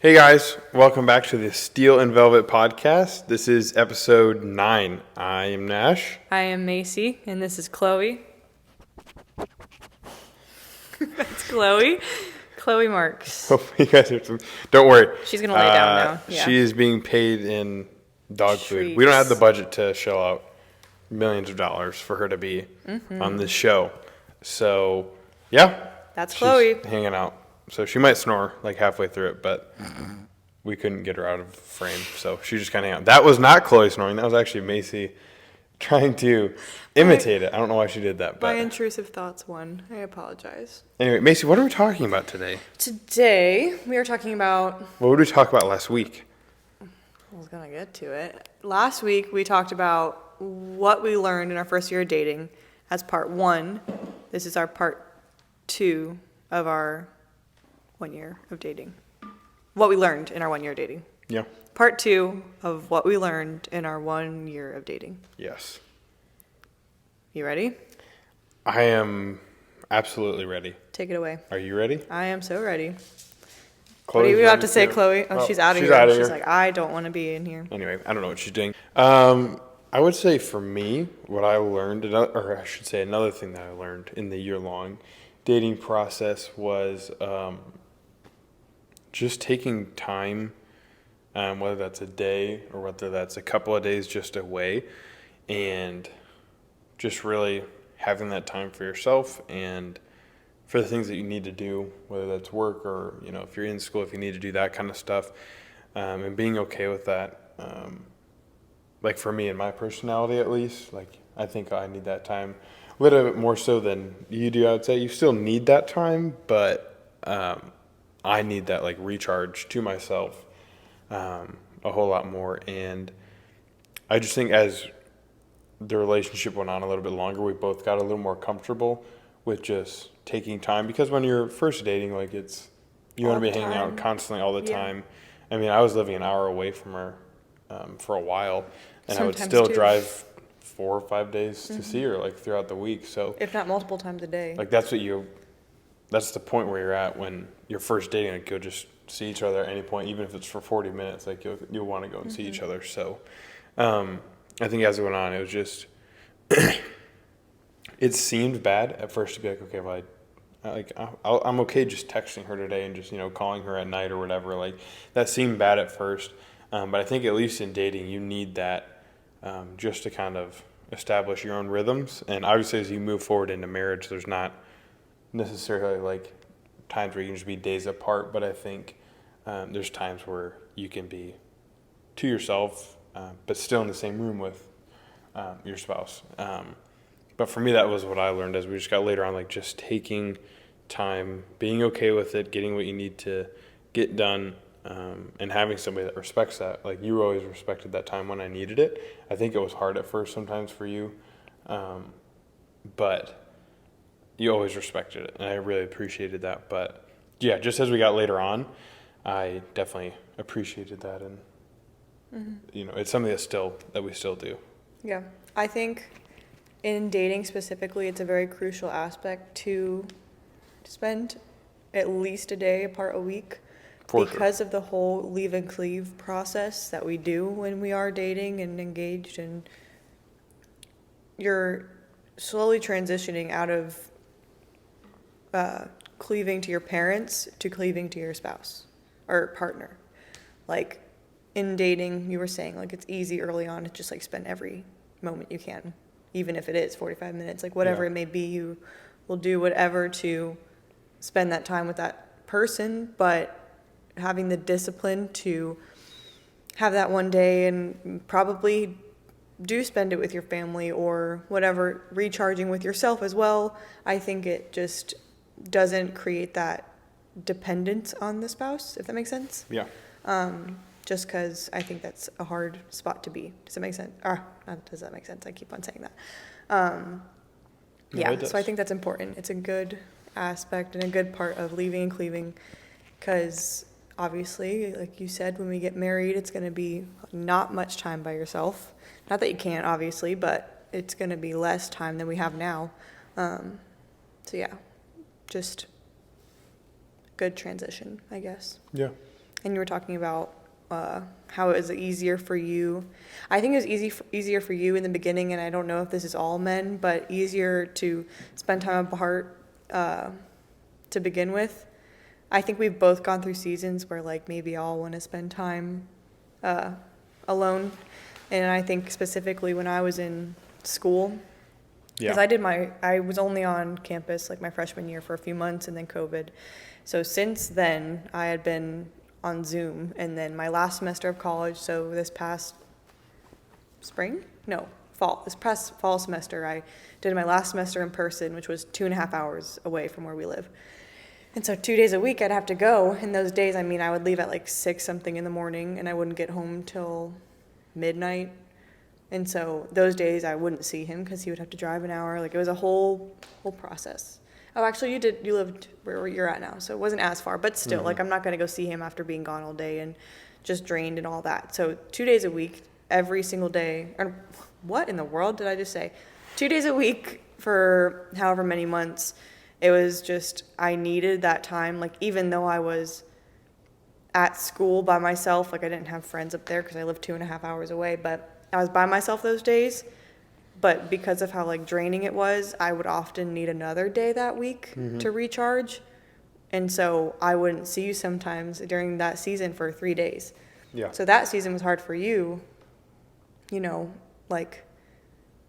Hey guys, welcome back to the Steel and Velvet podcast. This is episode 9. I am Nash. I am Macy, and this is Chloe. That's Chloe. Chloe Marks. Hope you guys are. Don't worry. She's gonna lay down now. Yeah. She is being paid in dog food. Treats. We don't have the budget to shell out millions of dollars for her to be on this show. So, yeah. That's she's Chloe. hanging out. So she might snore like halfway through it, but we couldn't get her out of frame. So she just kind of hang out. That was not Chloe snoring. That was actually Macy trying to imitate it. I don't know why she did that. My But intrusive thoughts won. I apologize. anyway, Macy, what are we talking about today? Today, we are talking about... What did we talk about last week? I was going to get to it. Last week, we talked about what we learned in our first year of dating as part 1. This is our part 2 of our 1 year of dating. What we learned in our 1 year of dating. Yeah. Part 2 of what we learned in our 1 year of dating. Yes. You ready? I am absolutely ready. Take it away. Are you ready? I am so ready. What Chloe's do you have ready to say, too. Chloe? Oh, she's out of she's here. outta She's here. like, I don't want to be in here. Anyway, I don't know what she's doing. I would say for me, what I learned, or I should say another thing that I learned in the year-long dating process was just taking time, whether that's a day or whether that's a couple of days just away, and just really having that time for yourself and for the things that you need to do, whether that's work or, if you're in school, if you need to do that kind of stuff, and being okay with that. Like for me and my personality, at least, like I think I need that time a little bit more so than you do. I would say you still need that time, but I need that like recharge to myself a whole lot more. And I just think as the relationship went on a little bit longer, we both got a little more comfortable with just taking time, because when you're first dating, like you want to be hanging out constantly all the Yeah. time. I mean, I was living an hour away from her for a while, and I would Sometimes still two. drive 4 or 5 days to see her, like throughout the week. So If not multiple times a day. like that's the point where you're at when you're first dating. Like you'll just see each other at any point, even if it's for 40 minutes. Like you'll want to go and see each other. So I think as it went on, it was just it seemed bad at first to be like, okay, well, I'm okay just texting her today and just calling her at night or whatever. Like that seemed bad at first, but I think at least in dating you need that just to kind of establish your own rhythms. And obviously as you move forward into marriage, there's not necessarily like times where you can just be days apart, but I think there's times where you can be to yourself, but still in the same room with your spouse. But for me, that was what I learned as we just got later on, like just taking time, being okay with it, getting what you need to get done, and having somebody that respects that. Like you always respected that time when I needed it. I think it was hard at first sometimes for you, but you always respected it, and I really appreciated that. But yeah, just as we got later on, I definitely appreciated that, and it's something that we still do. Yeah. I think in dating specifically, it's a very crucial aspect to spend at least a day apart a week. For sure. Because of the whole leave and cleave process that we do when we are dating and engaged, and you're slowly transitioning out of cleaving to your parents to cleaving to your spouse or partner. Like in dating, you were saying like it's easy early on to just like spend every moment you can, even if it is 45 minutes, like whatever Yeah. it may be, you will do whatever to spend that time with that person. But having the discipline to have that one day and probably do spend it with your family or whatever, recharging with yourself as well, I think it just doesn't create that dependence on the spouse, if that makes sense. Yeah. Just because I think that's a hard spot to be. Does that make sense? Does that make sense? I keep on saying that. No, it does. So I think that's important. It's a good aspect and a good part of leaving and cleaving, because obviously, like you said, when we get married, it's going to be not much time by yourself. Not that you can't, obviously, but it's going to be less time than we have now. So yeah, just good transition, I guess. Yeah. and you were talking about how it was easier for you. I think it was easier for you in the beginning, and I don't know if this is all men, but easier to spend time apart to begin with. I think we've both gone through seasons where like maybe I'll want to spend time alone, and I think specifically when I was in school, because I was only on campus like my freshman year for a few months and then COVID. So since then I had been on Zoom, and then my last semester of college, so this past this past fall semester, I did my last semester in person, which was 2.5 hours away from where we live. And so 2 days a week I'd have to go. In those days, I mean, I would leave at like 6 something in the morning and I wouldn't get home till midnight. And so those days I wouldn't see him because he would have to drive an hour. Like it was a whole process. Oh, actually you lived where you're at now, so it wasn't as far, but still, like I'm not going to go see him after being gone all day and just drained and all that. So 2 days a week, every single day, or what in the world did I just say? 2 days a week for however many months. It was just, I needed that time. Like even though I was at school by myself, like I didn't have friends up there because I lived 2.5 hours away, but I was by myself those days. But because of how like draining it was, I would often need another day that week to recharge. And so I wouldn't see you sometimes during that season for 3 days. Yeah. So that season was hard for you, you know, like,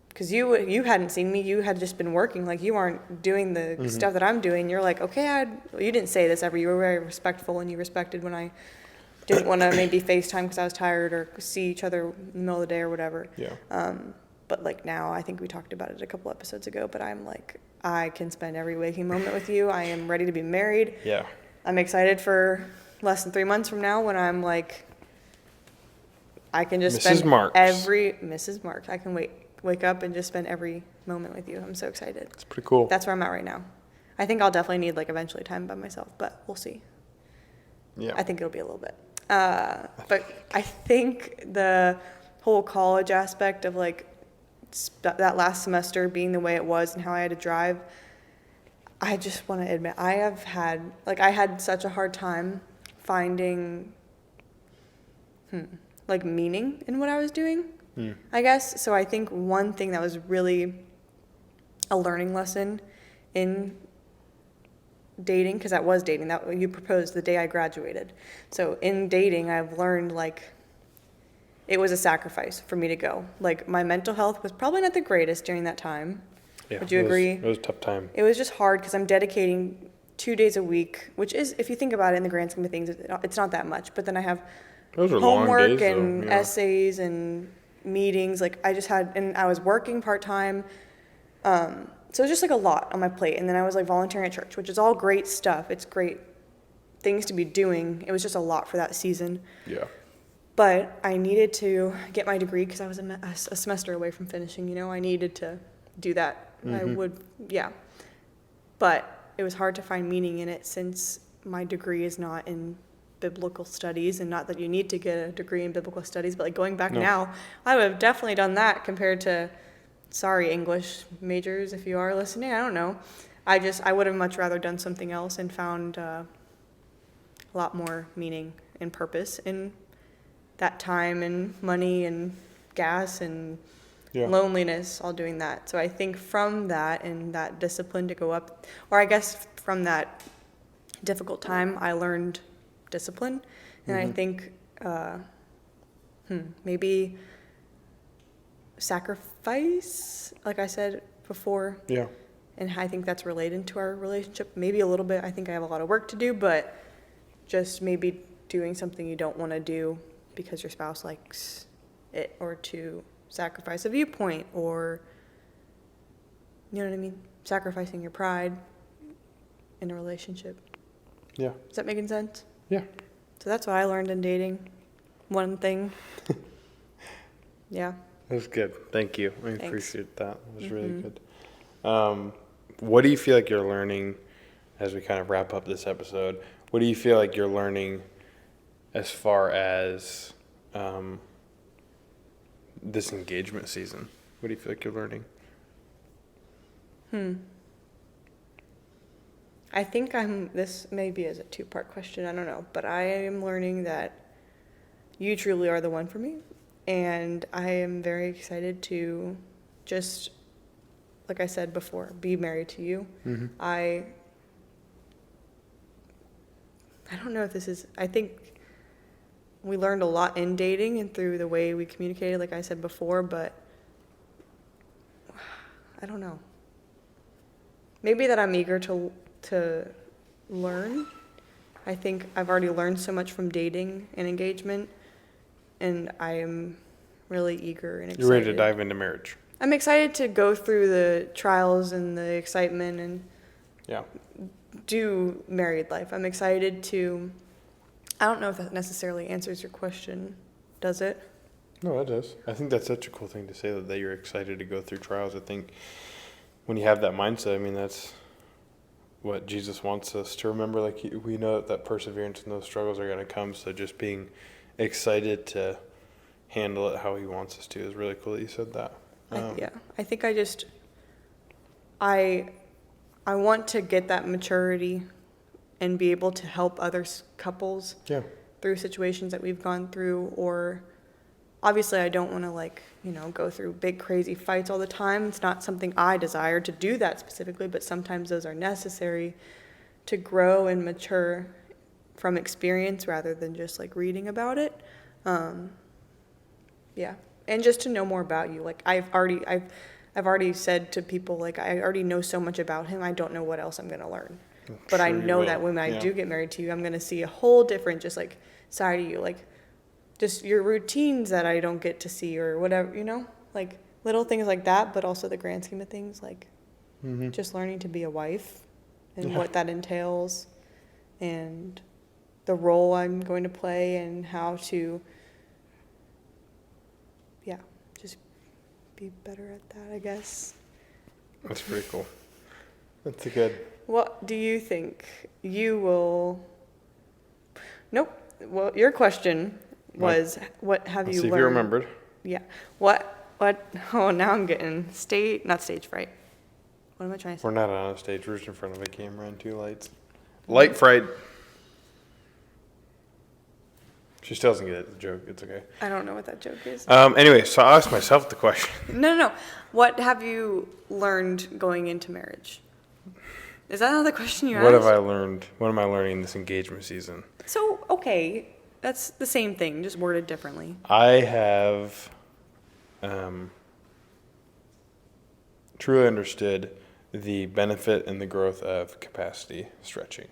because you hadn't seen me, you had just been working, like you aren't doing the stuff that I'm doing. You're like, okay, you didn't say this ever. You were very respectful, and you respected when I didn't want to maybe FaceTime because I was tired or see each other in the middle of the day or whatever. Yeah. But like now, I think we talked about it a couple episodes ago, but I'm like, I can spend every waking moment with you. I am ready to be married. Yeah. I'm excited for less than 3 months from now when I'm like, I can just Mrs. spend Marks. Mrs. Marks. I can wake up and just spend every moment with you. I'm so excited. It's pretty cool. That's where I'm at right now. I think I'll definitely need like eventually time by myself, but we'll see. Yeah. I think it'll be a little bit. But I think the whole college aspect of like that last semester being the way it was and how I had to drive, I just want to admit I had such a hard time finding like meaning in what I was doing, I guess. So I think one thing that was really a learning lesson in dating, because that was dating, that you proposed the day I graduated. So in dating, I've learned like it was a sacrifice for me to go. Like my mental health was probably not the greatest during that time. Yeah, Would you agree? It was a tough time. It was just hard because I'm dedicating 2 days a week, which is, if you think about it in the grand scheme of things, it's not that much. But then I have Those are long homework days, and though. Yeah. essays and meetings. Like I just had, and I was working part-time. So it was just like a lot on my plate. And then I was like volunteering at church, which is all great stuff. It's great things to be doing. It was just a lot for that season. Yeah. But I needed to get my degree because I was a semester away from finishing, you know. I needed to do that. I would, yeah. But it was hard to find meaning in it since my degree is not in biblical studies, and not that you need to get a degree in biblical studies, but like going back now, I would have definitely done that compared to, sorry, English majors, if you are listening, I don't know. I would have much rather done something else and found a lot more meaning and purpose in that time and money and gas and loneliness all doing that. So I think from that and that discipline to go up, or I guess from that difficult time, I learned discipline. And I think maybe sacrifice, like I said before. Yeah. And I think that's related to our relationship. Maybe a little bit. I think I have a lot of work to do, but just maybe doing something you don't want to do because your spouse likes it, or to sacrifice a viewpoint, or, you know what I mean? Sacrificing your pride in a relationship. Yeah. Is that making sense? Yeah. So that's what I learned in dating. One thing. Yeah. That's good. Thank you. I Thanks. appreciate that. It was really good. What do you feel like you're learning as we kind of wrap up this episode? What do you feel like you're learning as far as this engagement season? What do you feel like you're learning? I think this maybe is a two-part question, I don't know, but I am learning that you truly are the one for me, and I am very excited to just, like I said before, be married to you. Mm-hmm. I don't know if this is, I think we learned a lot in dating and through the way we communicated, like I said before, but I don't know. Maybe that I'm eager to learn. I think I've already learned so much from dating and engagement, and I am really eager and excited. You're ready to dive into marriage. I'm excited to go through the trials and the excitement and Yeah. do married life. I'm excited to, I don't know if that necessarily answers your question, does it? No, that does. I think that's such a cool thing to say that you're excited to go through trials. I think when you have that mindset, I mean, that's what Jesus wants us to remember. Like, we know that perseverance and those struggles are going to come. So just being excited to handle it how he wants us to is really cool that you said that. Yeah, I think I want to get that maturity and be able to help other couples Yeah. through situations that we've gone through, or obviously I don't want to go through big crazy fights all the time. It's not something I desire to do that specifically, but sometimes those are necessary to grow and mature from experience rather than just like reading about it. Yeah. And just to know more about you. Like I've already said to people, like, I already know so much about him. I don't know what else I'm going to learn. But I Sure you know will. that when I Yeah. do get married to you, I'm going to see a whole different just like side of you. Like just your routines that I don't get to see or whatever, like little things like that, but also the grand scheme of things, like Mm-hmm. just learning to be a wife and Yeah. what that entails and the role I'm going to play and how to, just be better at that, I guess. That's pretty cool. That's a good. What do you think you will? Nope. Well, your question was, what have Let's you see learned? if you remembered. Yeah. What? Oh, now I'm getting not stage fright. What am I trying to say? We're not on a stage. We're just in front of a camera and two lights. Light fright. She still doesn't get the joke. It's okay. I don't know what that joke is. Anyway, so I'll ask myself the question. No. What have you learned going into marriage? Is that not the question you asked? What have I learned? What am I learning in this engagement season? So, okay, that's the same thing, just worded differently. I have truly understood the benefit and the growth of capacity stretching.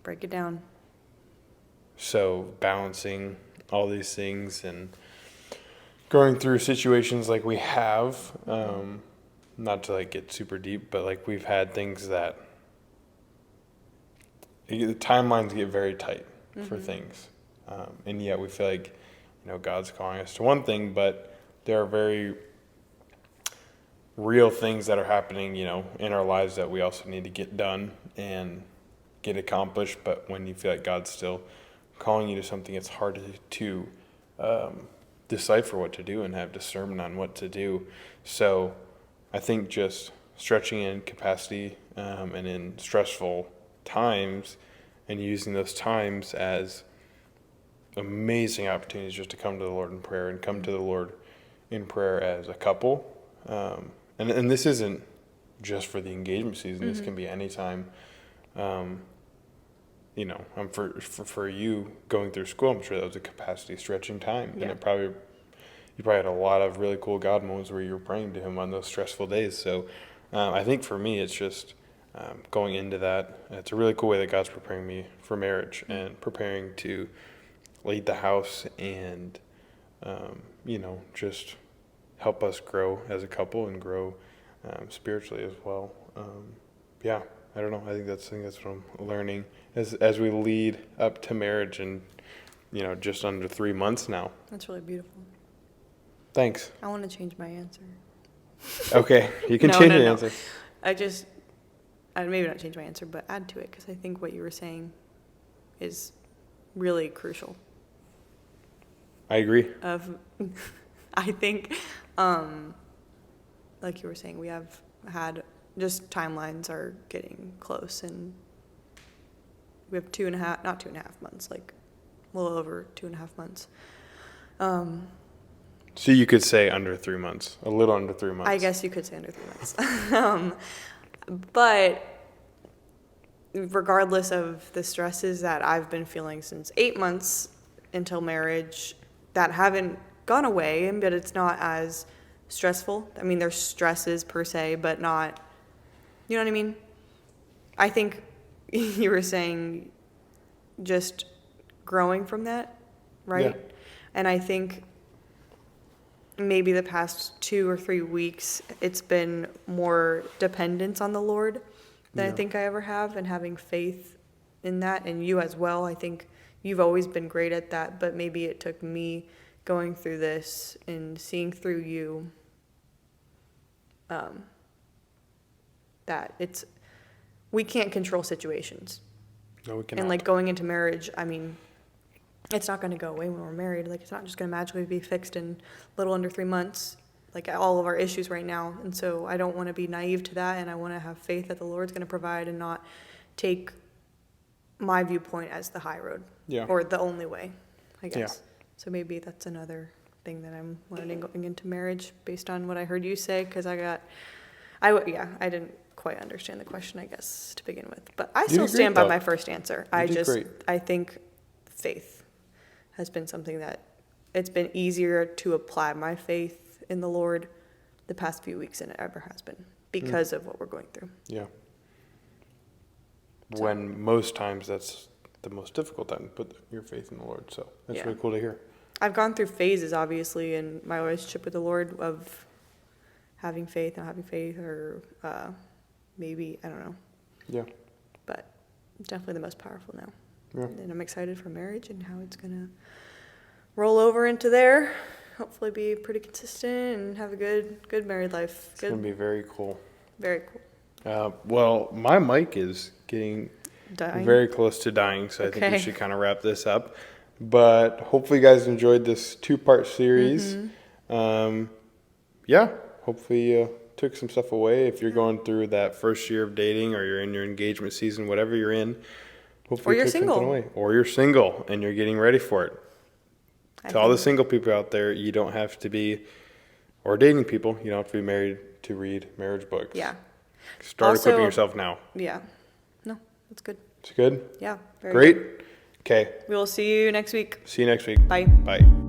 Break it down. So balancing all these things and going through situations like we have, not to like get super deep, but like we've had things that the timelines get very tight for things. And yet we feel like, God's calling us to one thing, but there are very real things that are happening, in our lives that we also need to get done and get accomplished. But when you feel like God's still calling you to something, it's hard to decipher what to do and have discernment on what to do. So I think just stretching in capacity and in stressful times and using those times as amazing opportunities just to come to the Lord in prayer and come to the Lord in prayer as a couple. And this isn't just for the engagement season. This can be any time. For you going through school, I'm sure that was a capacity stretching time. Yeah. And you probably had a lot of really cool God moments where you were praying to him on those stressful days. So I think for me, it's just going into that. It's a really cool way that God's preparing me for marriage and preparing to lead the house and, just help us grow as a couple and grow spiritually as well. I don't know. I think that's what I'm learning as we lead up to marriage and, just under 3 months now. That's really beautiful. Thanks. I want to change my answer. Okay, you can No, change no, your no. answer. I'd maybe not change my answer, but add to it because I think what you were saying is really crucial. I agree. I think, like you were saying, we have had just timelines are getting close, and we have not 2.5 months, like a little over 2.5 months. So you could say under 3 months, a little under 3 months. I guess you could say under 3 months. But regardless of the stresses that I've been feeling since 8 months until marriage that haven't gone away, but it's not as stressful. I mean, there's stresses per se, but not, you know what I mean? I think you were saying just growing from that, right? Yeah. And I think maybe the past 2 or 3 weeks, it's been more dependence on the Lord than I Yeah. think I ever have, and having faith in that, and you as well. I think you've always been great at that, but maybe it took me going through this and seeing through you that we can't control situations. No, we cannot. And like going into marriage, I mean, it's not going to go away when we're married. Like, it's not just going to magically be fixed in a little under 3 months, like all of our issues right now. And so I don't want to be naive to that, and I want to have faith that the Lord's going to provide and not take my viewpoint as the high road. Yeah. Or the only way, I guess. Yeah. So maybe that's another thing that I'm learning going into marriage based on what I heard you say, because I didn't quite understand the question, I guess, to begin with. But I did still great, stand by though. my first answer. You did great. I think faith has been something that it's been easier to apply my faith in the Lord the past few weeks than it ever has been because of what we're going through. Yeah. So- When most times that's the most difficult time to put your faith in the Lord. So that's Yeah. really cool to hear. I've gone through phases, obviously, in my relationship with the Lord of having faith, not having faith, or maybe, I don't know. Yeah. But definitely the most powerful now. Yeah. And I'm excited for marriage and how it's going to roll over into there. Hopefully be pretty consistent and have a good married life. It's going to be very cool. Very cool. Well, my mic is getting Dying. very close to dying, so I think we Okay. should kind of wrap this up. But hopefully you guys enjoyed this 2-part series. Yeah, hopefully you took some stuff away. If you're going through that first year of dating, or you're in your engagement season, whatever you're in, hopefully Or you're you took something single. away. Or you're single and you're getting ready for it. I To all the think- single people out there, you don't have to be, or dating people, you don't have to be married to read marriage books. Yeah. Start Also- equipping yourself now. Yeah. No, that's good. It's good? Yeah. Very Great? good. Okay. We will see you next week. See you next week. Bye. Bye.